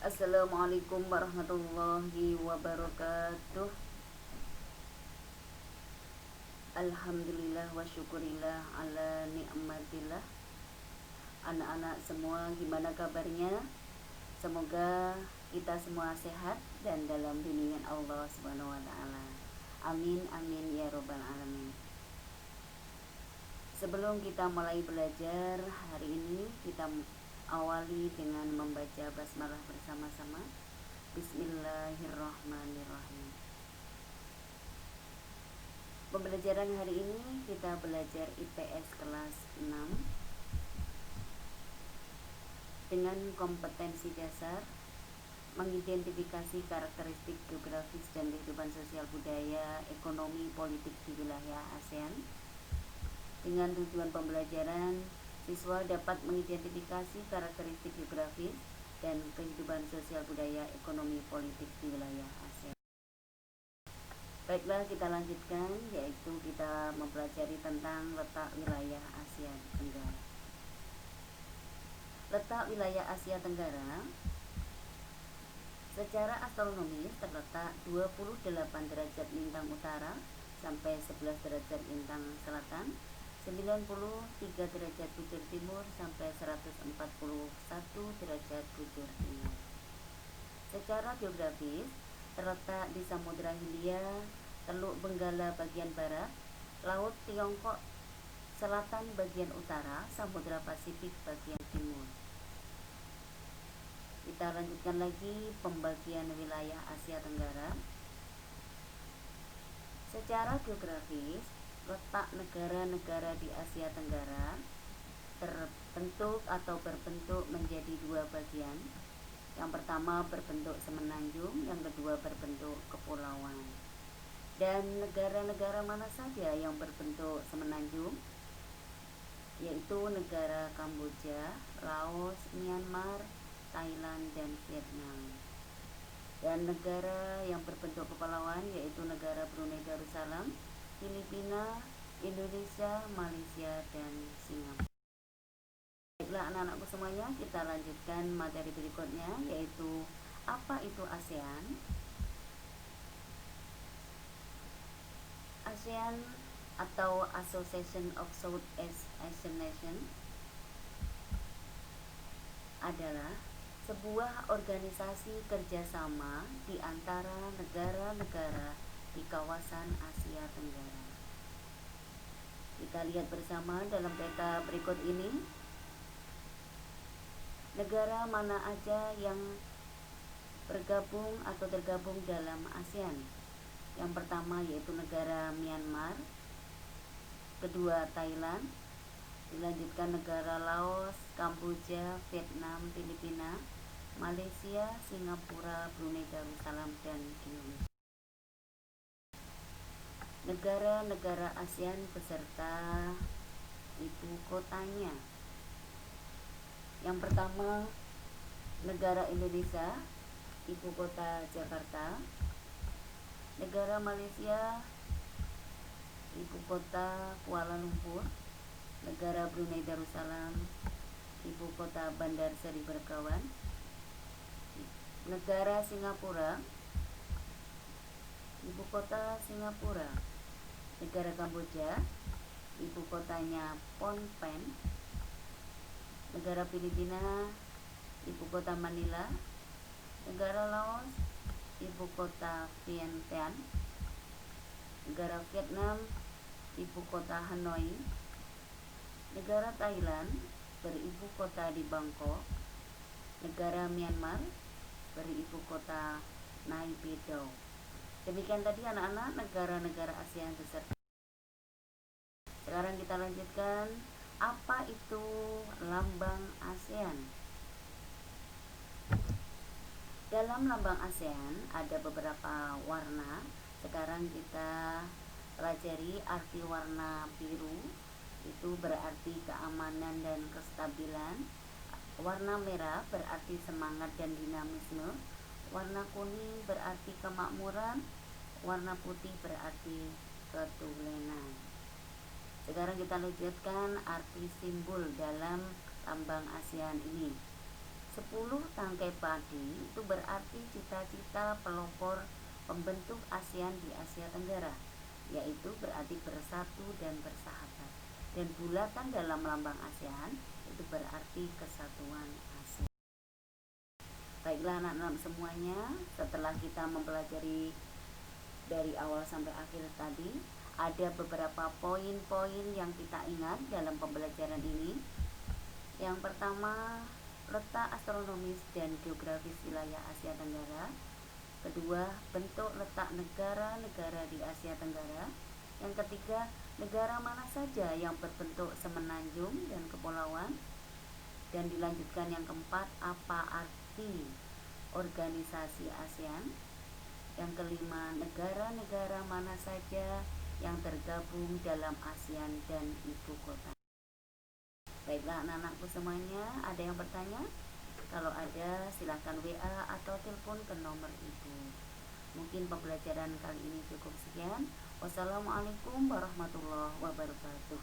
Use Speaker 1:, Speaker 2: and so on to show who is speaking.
Speaker 1: Assalamualaikum warahmatullahi wabarakatuh. Alhamdulillah wa syukurillah ala ni'matillah. Anak-anak semua, gimana kabarnya? Semoga kita semua sehat dan dalam bimbingan Allah Subhanahu wa taala. Amin amin ya robbal alamin. Sebelum kita mulai belajar hari ini, kita awali dengan membaca basmalah bersama-sama. Bismillahirrahmanirrahim. Pembelajaran hari ini kita belajar IPS kelas 6 dengan kompetensi dasar mengidentifikasi karakteristik geografis dan kehidupan sosial budaya, ekonomi, politik di wilayah ASEAN. Dengan tujuan pembelajaran, siswa dapat mengidentifikasi karakteristik geografis dan kehidupan sosial budaya, ekonomi, politik di wilayah ASEAN. Baiklah, kita lanjutkan, yaitu kita mempelajari tentang letak wilayah Asia Tenggara. Letak wilayah Asia Tenggara secara astronomis terletak 28 derajat lintang utara sampai 11 derajat lintang selatan, 93 derajat bujur timur sampai 141 derajat bujur timur. Secara geografis terletak di Samudra Hindia, Teluk Benggala bagian barat, Laut Tiongkok selatan bagian utara, Samudra Pasifik bagian timur. Kita lanjutkan lagi pembagian wilayah Asia Tenggara. Secara geografis, letak negara-negara di Asia Tenggara terbentuk atau berbentuk menjadi dua bagian. Yang pertama berbentuk semenanjung, yang kedua berbentuk kepulauan. Dan negara-negara mana saja yang berbentuk semenanjung? Yaitu negara Kamboja, Laos, Myanmar, Thailand, dan Vietnam. Dan negara yang berbentuk kepulauan yaitu negara Brunei Darussalam, Filipina, Indonesia, Malaysia, dan Singapura. Baiklah anak-anakku semuanya, kita lanjutkan materi berikutnya, yaitu apa itu ASEAN? ASEAN atau Association of Southeast Asian Nations adalah sebuah organisasi kerjasama di antara negara-negara di kawasan Asia Tenggara. Kita lihat bersama dalam peta berikut ini. Negara mana aja yang bergabung atau tergabung dalam ASEAN? Yang pertama yaitu negara Myanmar, kedua Thailand, dilanjutkan negara Laos, Kamboja, Vietnam, Filipina, Malaysia, Singapura, Brunei Darussalam, dan Indonesia. Negara-negara ASEAN beserta ibu kotanya. Yang pertama, negara Indonesia, ibu kota Jakarta. Negara Malaysia, ibu kota Kuala Lumpur. Negara Brunei Darussalam, ibu kota Bandar Seri Begawan. Negara Singapura, ibu kota Singapura. Negara Kamboja, ibu kotanya Phnom Penh. Negara Filipina, ibu kota Manila. Negara Laos, ibu kota Vientiane. Negara Vietnam, ibu kota Hanoi. Negara Thailand beribu kota di Bangkok. Negara Myanmar beribu kota Naypyidaw. Demikian tadi anak-anak negara-negara ASEAN beserta. Sekarang kita lanjutkan, apa itu lambang ASEAN? Dalam lambang ASEAN ada beberapa warna. Sekarang kita pelajari arti warna biru, itu berarti keamanan dan kestabilan. Warna merah berarti semangat dan dinamisme. Warna kuning berarti kemakmuran. Warna putih berarti ketulenan. Sekarang kita lanjutkan arti simbol dalam lambang ASEAN ini. 10 tangkai padi itu berarti cita-cita pelopor pembentuk ASEAN di Asia Tenggara, yaitu berarti bersatu dan bersahabat. Dan bulatan dalam lambang ASEAN itu berarti kesatuan ASEAN. Baiklah anak-anak semuanya, setelah kita mempelajari dari awal sampai akhir tadi, ada beberapa poin-poin yang kita ingat dalam pembelajaran ini. Yang pertama, letak astronomis dan geografis wilayah Asia Tenggara. Kedua, bentuk letak negara-negara di Asia Tenggara. Yang ketiga, negara mana saja yang berbentuk semenanjung dan kepulauan. Dan dilanjutkan yang keempat, apa arti organisasi ASEAN. Yang kelima, negara-negara mana saja yang tergabung dalam ASEAN dan ibu kota. Baiklah anak-anakku semuanya, ada yang bertanya? Kalau ada, silahkan WA atau telepon ke nomor ibu. Mungkin pembelajaran kali ini cukup sekian. Wassalamualaikum warahmatullahi wabarakatuh.